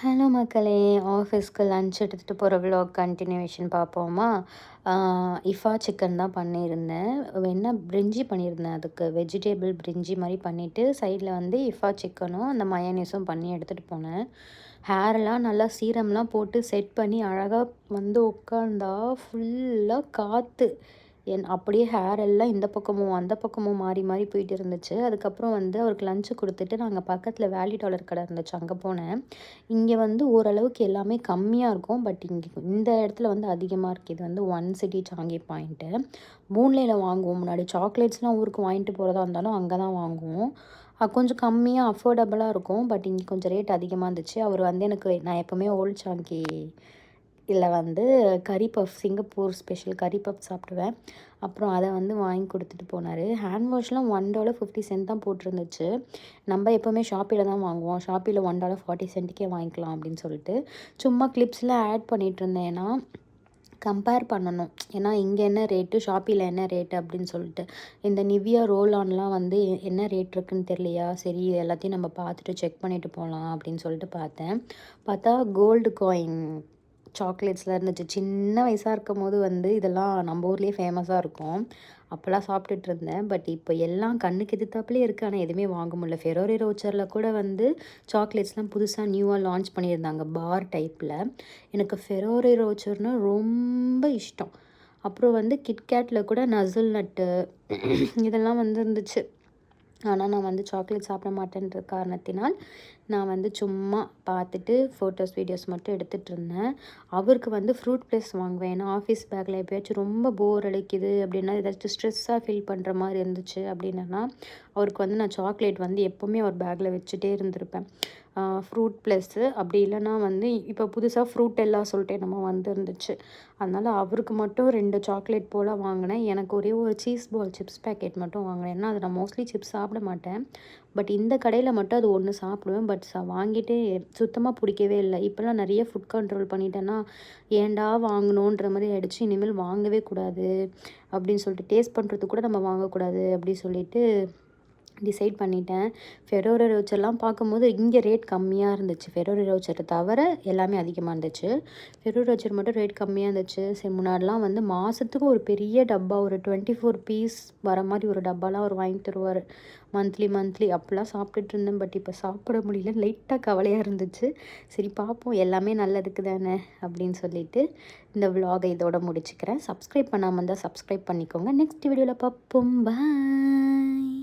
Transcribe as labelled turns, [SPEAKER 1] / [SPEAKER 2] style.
[SPEAKER 1] Hello மக்களே! ஆஃபீஸ்க்கு lunch எடுத்துகிட்டு போகிற விலாக் கண்டினியூவேஷன் பார்ப்போமா? இஃபா சிக்கன் தான் பண்ணியிருந்தேன். என்ன பிரிஞ்சி பண்ணியிருந்தேன். அதுக்கு வெஜிடபிள் பிரிஞ்சி மாதிரி பண்ணிவிட்டு சைடில் வந்து இஃபா சிக்கனும் அந்த மயோனீஸும் பண்ணி எடுத்துகிட்டு போனேன். ஹேரெல்லாம் நல்லா சீரம்லாம் போட்டு செட் பண்ணி அழகாக வந்து உட்காந்தா ஃபுல்லாக காற்று. அப்படியே ஹேர் எல்லாம் இந்த பக்கமும் அந்த பக்கமும் மாறி மாறி போயிட்டு இருந்துச்சு. அதுக்கப்புறம் வந்து அவருக்கு லஞ்சு கொடுத்துட்டு நாங்கள் பக்கத்தில் வேலி டாலர் கடை இருந்துச்சு, அங்கே போனேன். இங்கே வந்து ஓரளவுக்கு எல்லாமே கம்மியாக இருக்கும். பட் இங்கே இந்த இடத்துல வந்து அதிகமாக இருக்குது. இது வந்து ஒன் சிட்டி சாங்கி பாயிண்ட்டு. பூன்லேயில் வாங்குவோம். முன்னாடி சாக்லேட்ஸ்லாம் ஊருக்கு வாங்கிட்டு போகிறதா இருந்தாலும் அங்கே தான் வாங்குவோம். கொஞ்சம் கம்மியாக அஃபோர்டபுளாக இருக்கும். பட் இங்கே கொஞ்சம் ரேட் அதிகமாக இருந்துச்சு. அவர் வந்து நான் எப்போவுமே ஓல்ட் சாங்கி இதில் வந்து கறி பஃப், சிங்கப்பூர் ஸ்பெஷல் கறி பஃப் சாப்பிடுவேன். அப்புறம் அதை வந்து வாங்கி கொடுத்துட்டு போனார். ஹேண்ட் வாஷ்லாம் $1.50 தான் போட்டிருந்துச்சு. நம்ம எப்போவுமே ஷாப்பியில் தான் வாங்குவோம். ஷாப்பியில் $1.40 வாங்கிக்கலாம் அப்படின்னு சொல்லிட்டு சும்மா கிளிப்ஸ்லாம் ஆட் பண்ணிகிட்டு இருந்தேன். ஏன்னா கம்பேர் பண்ணணும். ஏன்னா இங்கே என்ன ரேட்டு, ஷாப்பியில் என்ன ரேட்டு அப்படின்னு சொல்லிட்டு. இந்த நிவியா ரோல் ஆன்லாம் வந்து என்ன ரேட் இருக்குதுன்னு தெரியலையா, சரி எல்லாத்தையும் நம்ம பார்த்துட்டு செக் பண்ணிவிட்டு போகலாம் அப்படின்னு சொல்லிட்டு பார்த்தேன். பார்த்தா கோல்டு காயின் சாக்லேட்ஸ்லாம் இருந்துச்சு. சின்ன வயசாக இருக்கும் போது வந்து இதெல்லாம் நம்ம ஊர்லேயே ஃபேமஸாக இருக்கும். அப்போல்லாம் சாப்பிட்டுட்டு இருந்தேன். பட் இப்போ எல்லாம் கண்ணுக்கு எதிர்த்தாப்புலேயே இருக்குது. ஆனால் எதுவுமே வாங்க முடியல. ஃபெரோரி ரோச்சரில் கூட வந்து சாக்லேட்ஸ்லாம் புதுசாக நியூவாக லான்ச் பண்ணியிருந்தாங்க பார் டைப்பில். எனக்கு ஃபெரோரி ரோச்சர்னால் ரொம்ப இஷ்டம். அப்புறம் வந்து கிட்கேட்டில் கூட நசில் நட்டு இதெல்லாம் வந்து இருந்துச்சு. ஆனால் நான் வந்து சாக்லேட் சாப்பிட மாட்டேன்ற காரணத்தினால் நான் வந்து சும்மா பார்த்துட்டு ஃபோட்டோஸ் வீடியோஸ் மட்டும் எடுத்துகிட்டு இருந்தேன். அவருக்கு வந்து ஃப்ரூட் ப்ளஸ் வாங்குவேன். ஏன்னா ஆஃபீஸ் பேக்கில் எப்போயாச்சும் ரொம்ப போர் அடிக்குது அப்படின்னா, ஏதாச்சும் ஸ்ட்ரெஸ்ஸாக ஃபீல் பண்ணுற மாதிரி இருந்துச்சு அப்படின்னா, அவருக்கு வந்து நான் சாக்லேட் வந்து எப்போவுமே அவர் பேக்கில் வச்சுட்டே இருந்திருப்பேன். ஃப்ரூட் ப்ளஸ்ஸு அப்படி இல்லைனா வந்து இப்போ புதுசாக ஃப்ரூட் எல்லாம் சொல்லிட்டு நம்ம வந்துருந்துச்சு. அதனால் அவருக்கு மட்டும் 2 சாக்லேட் போல் வாங்கினேன். எனக்கு ஒரே ஒரு சீஸ் பால் சிப்ஸ் பேக்கெட் மட்டும் வாங்கினேன். ஏன்னா அது நான் மோஸ்ட்லி சிப்ஸ் சாப்பிட மாட்டேன். பட் இந்த கடையில் மட்டும் அது ஒன்று சாப்பிடுவேன். பட் வாங்கிட்டு சுத்தமாக பிடிக்கவே இல்லை. இப்போல்லாம் நிறைய ஃபுட் கண்ட்ரோல் பண்ணிட்டேன்னா ஏன்டா வாங்கணுன்ற மாதிரி ஆகிடுச்சு. இனிமேல் வாங்கவே கூடாது அப்படின்னு சொல்லிட்டு, டேஸ்ட் பண்ணுறதுக்கு கூட நம்ம வாங்கக்கூடாது அப்படி சொல்லிட்டு டிசைட் பண்ணிட்டேன். ஃபெரோரி ரோச்சர்லாம் பார்க்கும்போது இங்கே ரேட் கம்மியாக இருந்துச்சு. ஃபெரோரி ரோச்சரை தவிர எல்லாமே அதிகமாக இருந்துச்சு. ஃபெரோரி ரோச்சர் மட்டும் ரேட் கம்மியாக இருந்துச்சு. சரி, முன்னாடிலாம் வந்து மாதத்துக்கு ஒரு பெரிய டப்பா, ஒரு 24 பீஸ் வர மாதிரி ஒரு டப்பாலாம் அவர் வாங்கி தருவார். மந்த்லி அப்போல்லாம் சாப்பிட்டுட்டு இருந்தேன். பட் இப்போ சாப்பிட முடியல. லைட்டாக கவலையாக இருந்துச்சு. சரி பார்ப்போம், எல்லாமே நல்லதுக்கு தானே அப்படின்னு சொல்லிட்டு இந்த விலாகை இதோட முடிச்சுக்கிறேன். சப்ஸ்கிரைப் பண்ணாமல் இருந்தால் சப்ஸ்கிரைப் பண்ணிக்கோங்க. நெக்ஸ்ட் வீடியோவில் பார்ப்போம். பாய்.